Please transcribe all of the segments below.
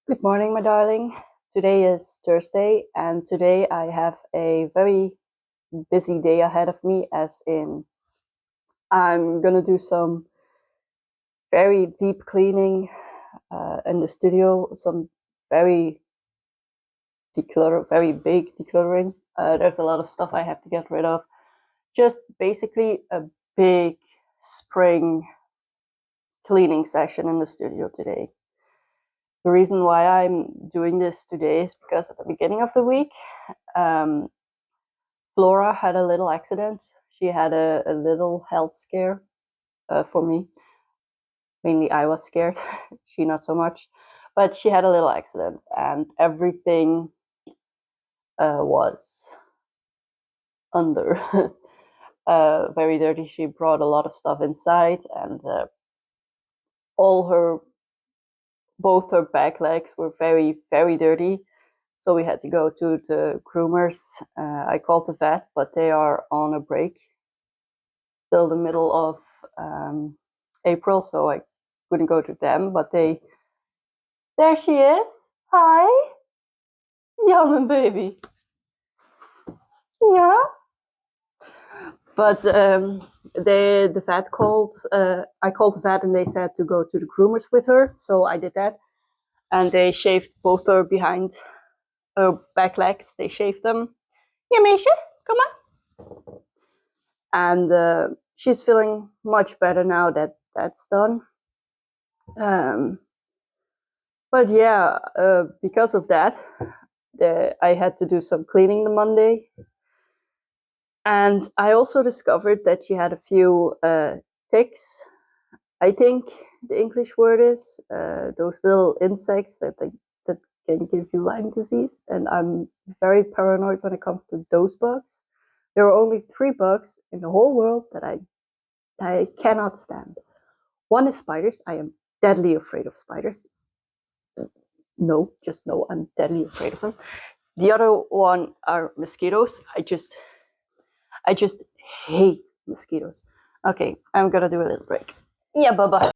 Good morning, my darling. Today is Thursday, and today I have a very busy day ahead of me, as in I'm gonna do some very deep cleaning in the studio, some very very big decluttering. There's a lot of stuff I have to get rid of. Just basically a big spring cleaning session in the studio today. The reason why I'm doing this today is because at the beginning of the week, Flora had a little accident. She had a little health scare for me. Mainly I was scared, she not so much. But she had a little accident and everything was under. Very dirty. She brought a lot of stuff inside, and both her back legs were very, very dirty. So we had to go to the groomers. I called the vet, but they are on a break till the middle of April, so I couldn't go to them. But there she is. Hi, yum baby. Yeah. But the vet called. I called the vet, and they said to go to the groomers with her. So I did that, and they shaved both her behind her back legs. They shaved them. Yeah, Misha, come on. And she's feeling much better now that that's done. But yeah, because of that, I had to do some cleaning the Monday. And I also discovered that she had a few ticks. I think the English word is those little insects that can give you Lyme disease. And I'm very paranoid when it comes to those bugs. There are only 3 bugs in the whole world that I cannot stand. One is spiders. I am deadly afraid of spiders. No, just no, I'm deadly afraid of them. The other one are mosquitoes. I just hate mosquitoes. Okay, I'm gonna do a little break. Yeah, Bubba.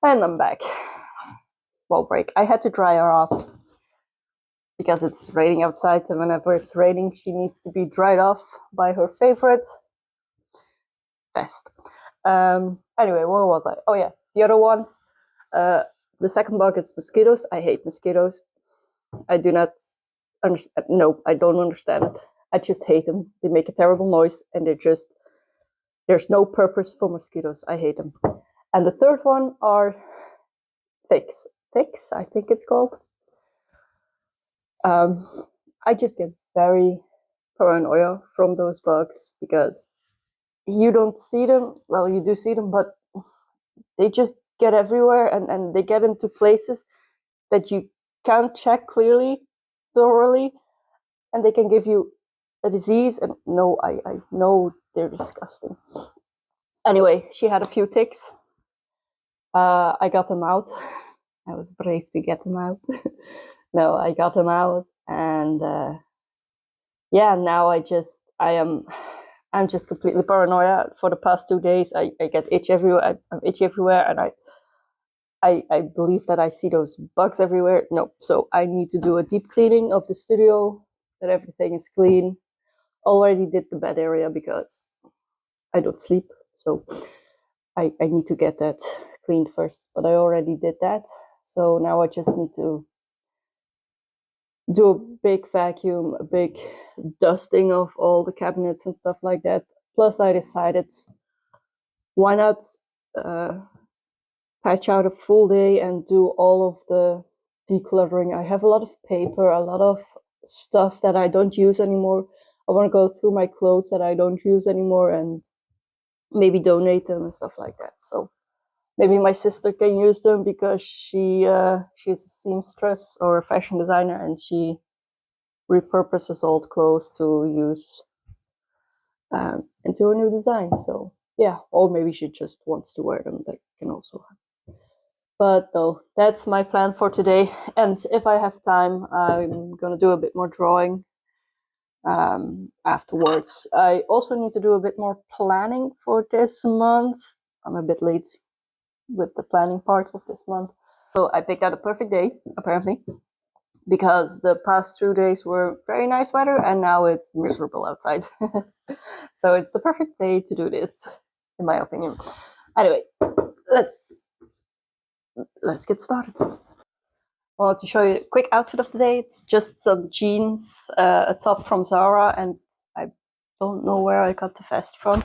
And I'm back. Small break. I had to dry her off because it's raining outside, and whenever it's raining, she needs to be dried off by her favorite vest. Anyway, where was I? Oh yeah, the other ones. The second bug is mosquitoes. I hate mosquitoes. I do not understand. No, I don't understand it. I just hate them. They make a terrible noise, and there's no purpose for mosquitoes. I hate them. And the third one are ticks. Ticks, I think it's called. I just get very paranoia from those bugs because you don't see them. Well, you do see them, but they just get everywhere, and they get into places that you can't check thoroughly, and they can give you a disease. And no, I know they're disgusting. Anyway, she had a few ticks. I got them out. I was brave to get them out. No, I got them out, and yeah, now I'm just completely paranoia. For the past 2 days, I get itch everywhere. I'm itchy everywhere, and I believe that I see those bugs everywhere. No, so I need to do a deep cleaning of the studio, that everything is clean. Already did the bed area because I don't sleep, so I need to get that cleaned first. But I already did that, so now I just need to do a big vacuum, a big dusting of all the cabinets and stuff like that. Plus, I decided, why not patch out a full day and do all of the decluttering. I have a lot of paper, a lot of stuff that I don't use anymore. I want to go through my clothes that I don't use anymore and maybe donate them and stuff like that. So maybe my sister can use them because she's a seamstress or a fashion designer, and she repurposes old clothes to use into a new design. So yeah, or maybe she just wants to wear them. That can also happen. But no, that's my plan for today. And if I have time, I'm gonna do a bit more drawing. afterwards. I also need to do a bit more planning for this month. I'm a bit late with the planning part of this month. So I picked out a perfect day, apparently, because the past 2 days were very nice weather and now it's miserable outside. So it's the perfect day to do this, in my opinion. Anyway, let's get started. I want to show you a quick outfit of the day. It's just some jeans, a top from Zara, and I don't know where I got the vest from.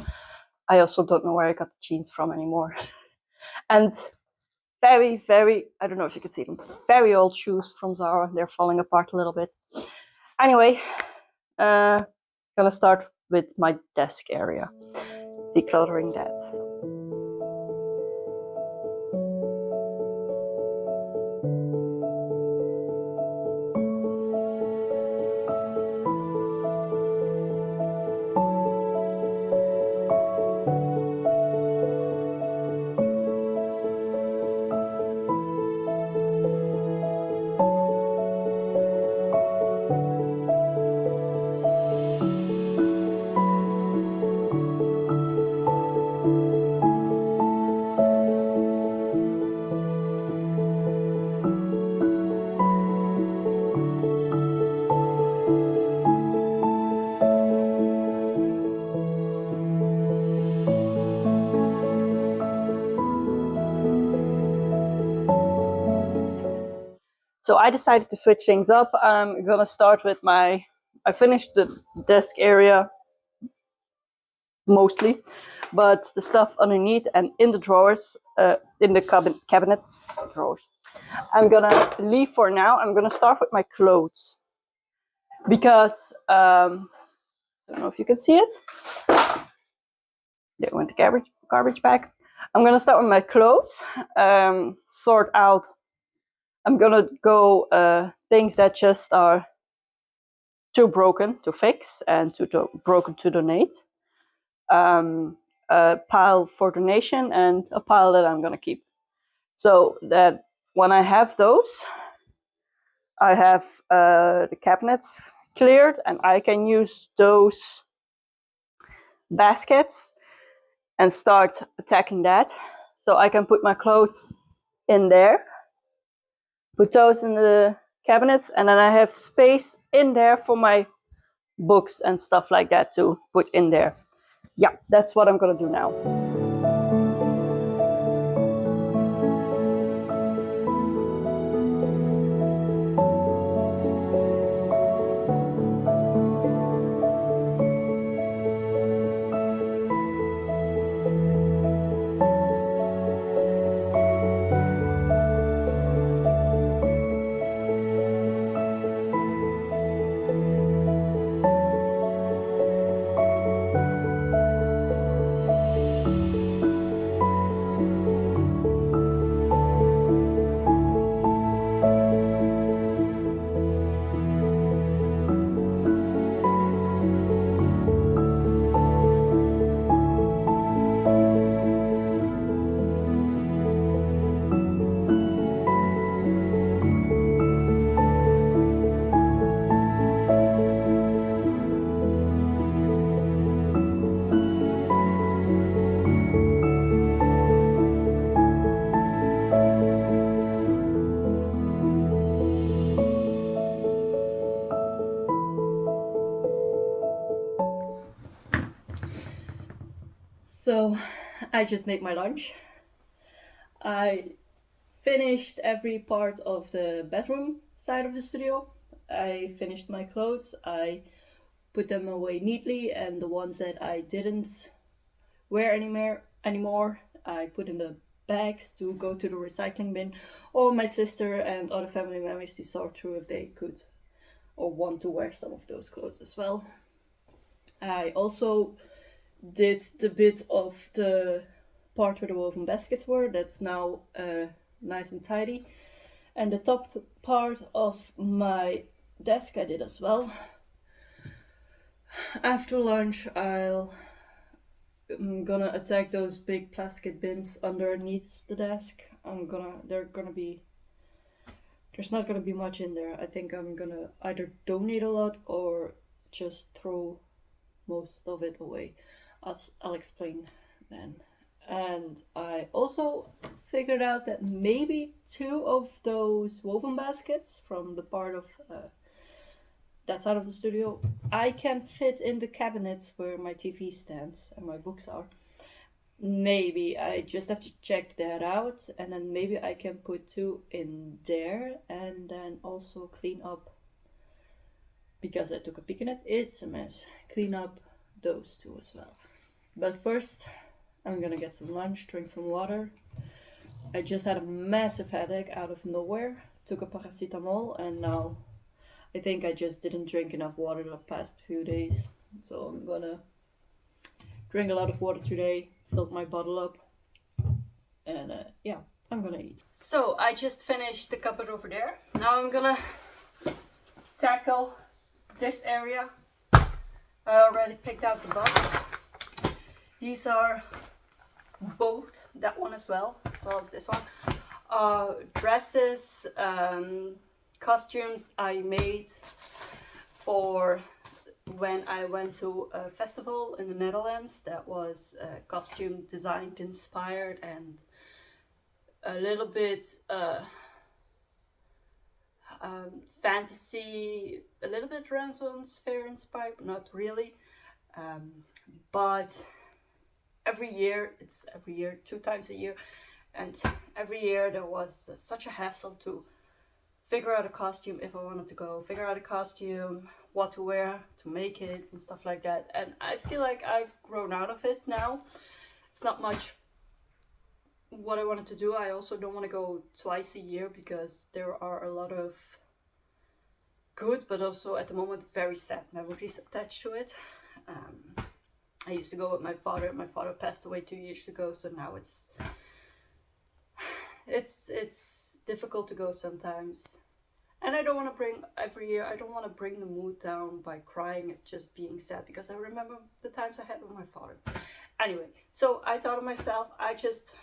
I also don't know where I got the jeans from anymore. And very, very, I don't know if you can see them, very old shoes from Zara. They're falling apart a little bit. Anyway, gonna start with my desk area, decluttering that. So I decided to switch things up. I'm gonna start with I finished the desk area mostly, but the stuff underneath and in the drawers, in the cabinet drawers, I'm gonna leave for now. I'm gonna start with my clothes because I don't know if you can see it. They went the garbage bag. I'm gonna start with my clothes, sort out. I'm gonna go things that just are too broken to fix and too broken to donate. A pile for donation and a pile that I'm gonna keep. So that when I have those, I have the cabinets cleared and I can use those baskets and start attacking that. So I can put my clothes in there, put those in the cabinets, and then I have space in there for my books and stuff like that to put in there. Yeah, that's what I'm gonna do now. So I just made my lunch. I finished every part of the bedroom side of the studio. I finished my clothes. I put them away neatly, and the ones that I didn't wear anymore, I put in the bags to go to the recycling bin. Or my sister and other family members, they saw through if they could or want to wear some of those clothes as well. I also did the bit of the part where the woven baskets were. That's now nice and tidy. And the top part of my desk I did as well. After lunch, I'm gonna attack those big plastic bins underneath the desk. There's not gonna be much in there. I think I'm gonna either donate a lot or just throw most of it away, as I'll explain then. And I also figured out that maybe 2 of those woven baskets from the part of that side of the studio, I can fit in the cabinets where my TV stands and my books are. Maybe I just have to check that out, and then maybe I can put 2 in there, and then also clean up, because I took a peek in it, it's a mess. Clean up those 2 as well. But first, I'm gonna get some lunch, drink some water. I just had a massive headache out of nowhere, took a paracetamol, and now I think I just didn't drink enough water the past few days. So I'm gonna drink a lot of water today, filled my bottle up, and yeah, I'm gonna eat. So I just finished the cupboard over there. Now I'm gonna tackle this area. I already picked out the box. These are both, that one as well as this one. Dresses, costumes I made for when I went to a festival in the Netherlands that was costume designed, inspired, and a little bit fantasy, a little bit Renaissance fair inspired, but not really. But every year, 2 times a year, and every year there was such a hassle to figure out a costume if I wanted to go, figure out a costume, what to wear to make it, and stuff like that. And I feel like I've grown out of it now. It's not much what I wanted to do. I also don't want to go twice a year because there are a lot of good, but also at the moment very sad memories attached to it. I used to go with my father. My father passed away 2 years ago, so now it's difficult to go sometimes. And I don't want to bring the mood down by crying at just being sad, because I remember the times I had with my father. Anyway, so I thought of myself, I just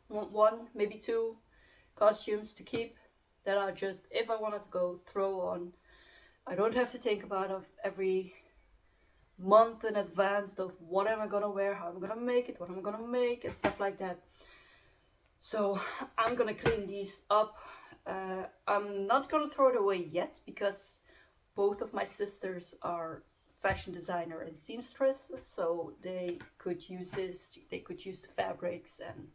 want 1, maybe 2 costumes to keep that are just, if I wanted to go, throw on. I don't have to think about it every month in advance of what am I gonna wear, how I'm gonna make it, what I'm gonna make, and stuff like that. So I'm gonna clean these up. I'm not gonna throw it away yet, because both of my sisters are fashion designer and seamstresses, so they could use this. They could use the fabrics and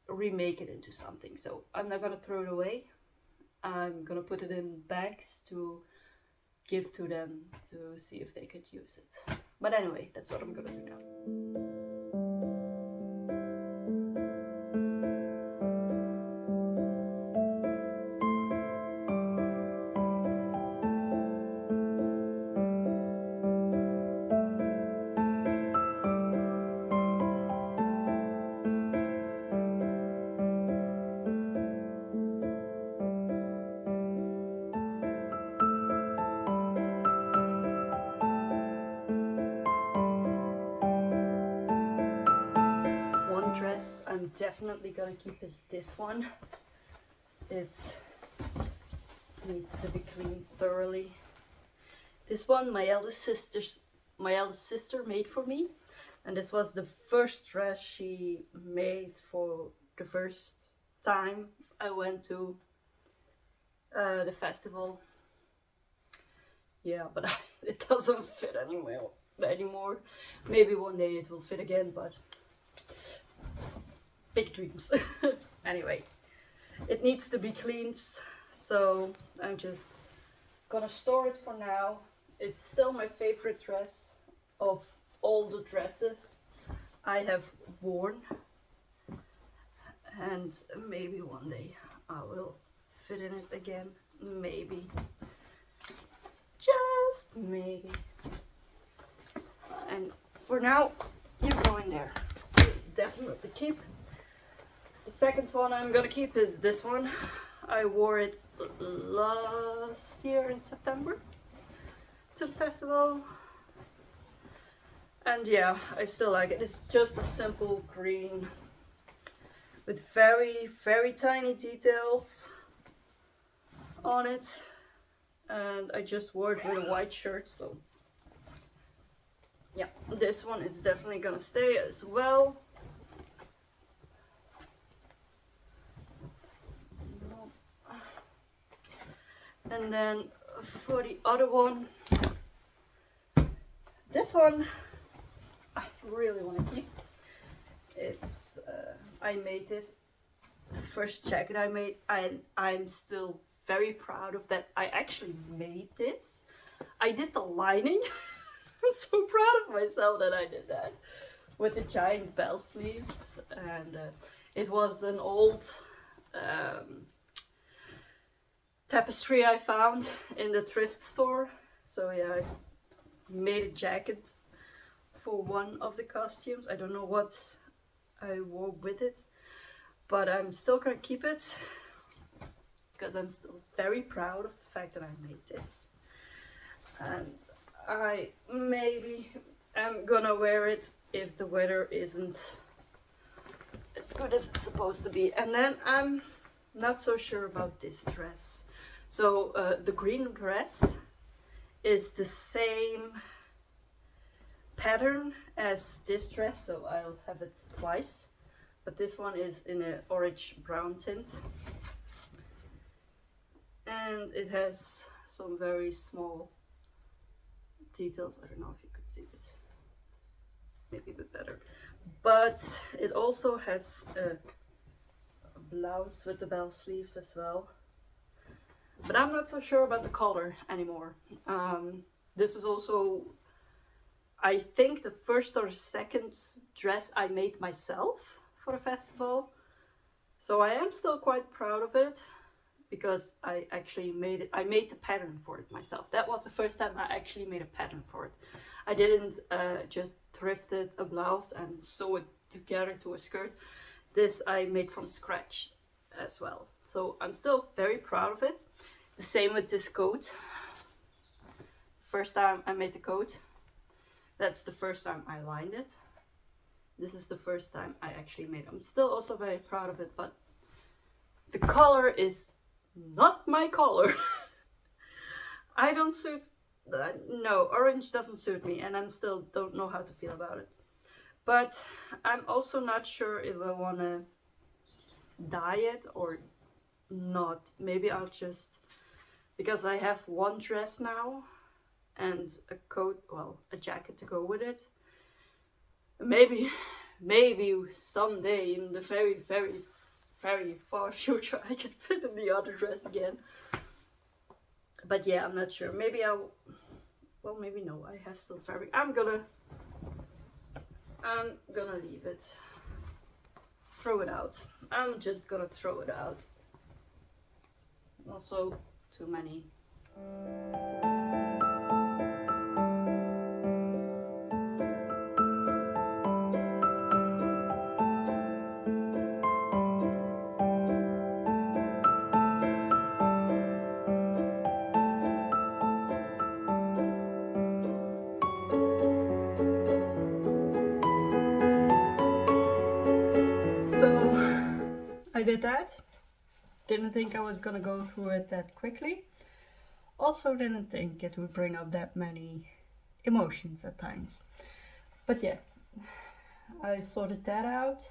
remake it into something. So I'm not gonna throw it away. I'm gonna put it in bags to give to them to see if they could use it. But anyway, that's what I'm gonna do now. Dress I'm definitely gonna keep is this one. It needs to be cleaned thoroughly. This one my eldest sister made for me, and this was the first dress she made for the first time I went to the festival. Yeah, but it doesn't fit anymore. Maybe one day it will fit again, but big dreams. Anyway, it needs to be cleaned, so I'm just gonna store it for now. It's still my favorite dress of all the dresses I have worn, and maybe one day I will fit in it again. Maybe, just maybe. And for now, you're going there. Definitely keep. The second one I'm gonna keep is this one. I wore it last year in September to the festival, and yeah, I still like it. It's just a simple green with very, very tiny details on it, and I just wore it with a white shirt, so this one is definitely gonna stay as well. And then for the other one, this one I really want to keep. It's I made this, the first jacket I made. I'm still very proud of that. I actually made this. I did the lining. I'm so proud of myself that I did that with the giant bell sleeves, and it was an old tapestry I found in the thrift store. So yeah, I made a jacket for one of the costumes. I don't know what I wore with it, but I'm still gonna keep it because I'm still very proud of the fact that I made this. And I maybe am gonna wear it if the weather isn't as good as it's supposed to be. And then I'm not so sure about this dress. So the green dress is the same pattern as this dress, so I'll have it twice, but this one is in an orange brown tint, and it has some very small details. I don't know if you could see it, maybe a bit better, but it also has a blouse with the bell sleeves as well, but I'm not so sure about the color anymore. This is also, I think, the first or second dress I made myself for a festival. So I am still quite proud of it because I actually made it. I made the pattern for it myself. That was the first time I actually made a pattern for it. I didn't just thrifted a blouse and sew it together to a skirt. This I made from scratch as well. So I'm still very proud of it. The same with this coat. First time I made the coat. That's the first time I lined it. This is the first time I actually made it. I'm still also very proud of it, but the color is not my color. I don't suit, no, orange doesn't suit me, and I still don't know how to feel about it. But I'm also not sure if I want to dye it or not. Maybe I'll just, because I have one dress now and a coat, well, a jacket to go with it. Maybe someday in the very, very, very far future I can fit in the other dress again. But yeah, I'm not sure. Maybe I'll, well, maybe no, I have still fabric. I'm gonna leave it. Throw it out. I'm just gonna throw it out. Also, too many. So I did that. Didn't think I was gonna go through it that quickly. Also didn't think it would bring up that many emotions at times. But yeah, I sorted that out.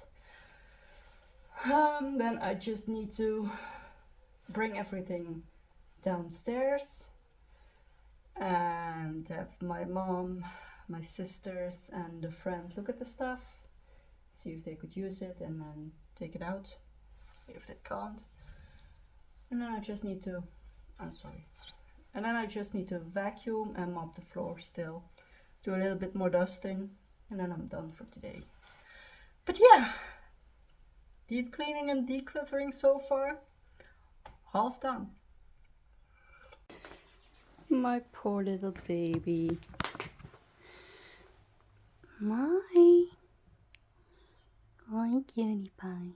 Then I just need to bring everything downstairs and have my mom, my sisters, and a friend look at the stuff, see if they could use it, and then take it out if they can't. And then I just need to, and then I just need to vacuum and mop the floor still, do a little bit more dusting, and then I'm done for today. But yeah, deep cleaning and decluttering so far, half done. My poor little baby. My cutie pie.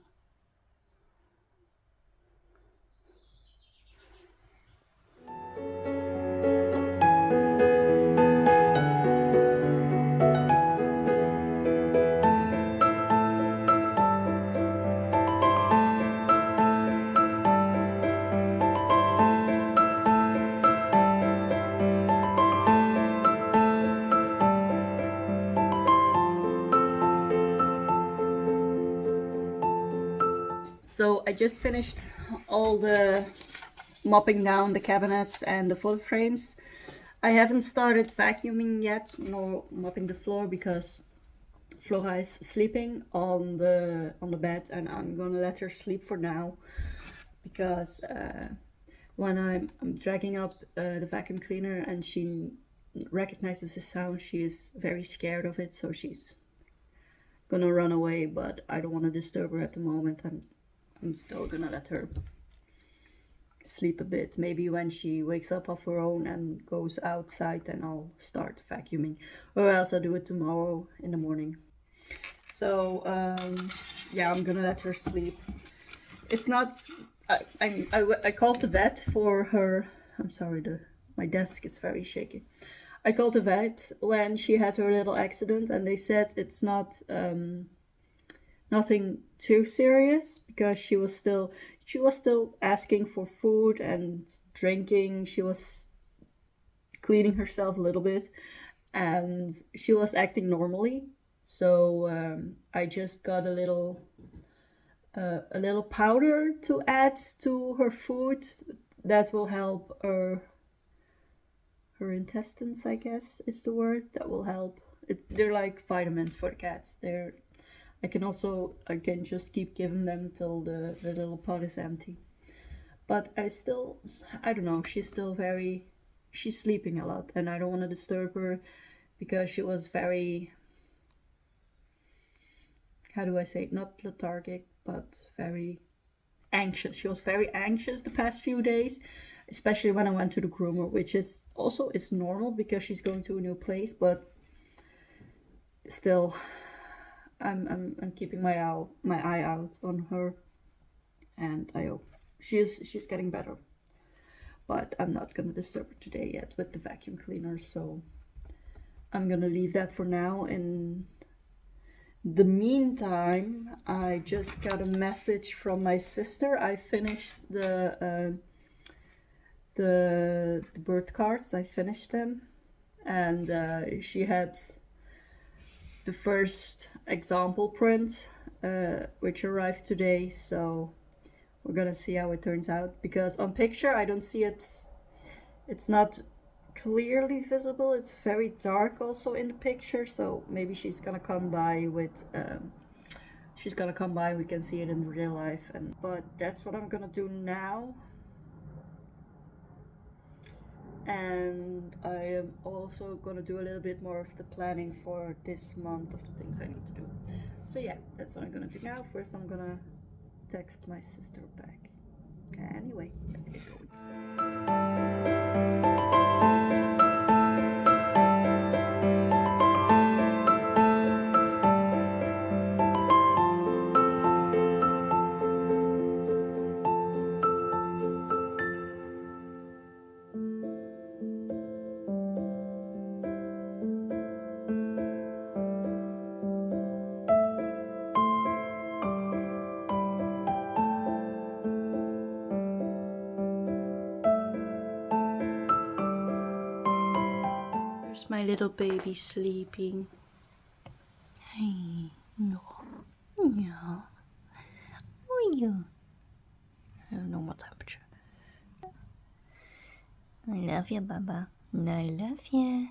So I just finished all the mopping down the cabinets and the photo frames. I haven't started vacuuming yet, nor mopping the floor, because Flora is sleeping on the bed, and I'm gonna let her sleep for now, because when I'm dragging up the vacuum cleaner and she recognizes the sound, she is very scared of it, so she's gonna run away. But I don't want to disturb her at the moment. I'm still gonna let her sleep a bit. Maybe when she wakes up of her own and goes outside, then I'll start vacuuming, or else I'll do it tomorrow in the morning. So yeah, I'm gonna let her sleep. It's not. I called the vet for her. I'm sorry, my desk is very shaky. I called the vet when she had her little accident, and they said it's not nothing too serious, because she was still asking for food and drinking. She was cleaning herself a little bit, and she was acting normally. So I just got a little powder to add to her food that will help her intestines, I guess is the word. That will help. They're like vitamins for the cats. I can just keep giving them till the little pot is empty. But I don't know, she's sleeping a lot, and I don't want to disturb her, because she was very, how do I say it, not lethargic, but very anxious. She was very anxious the past few days, especially when I went to the groomer, which is normal because she's going to a new place, but still, I'm keeping my eye out on her, and I hope she's getting better. But I'm not gonna disturb her today yet with the vacuum cleaner, so I'm gonna leave that for now. In the meantime, I just got a message from my sister. I finished the birth cards. I finished them, and she had the first example print, which arrived today. So we're gonna see how it turns out, because on picture I don't see it. It's not clearly visible. It's very dark also in the picture. So maybe she's gonna come by with. We can see it in real life, but that's what I'm gonna do now. And I am also gonna do a little bit more of the planning for this month of the things I need to do. So yeah, that's what I'm gonna do now. First, I'm gonna text my sister back. Anyway, let's get going. My little baby sleeping. Hey, no, yeah, oh yeah. Normal temperature. I love you, Baba. I love you.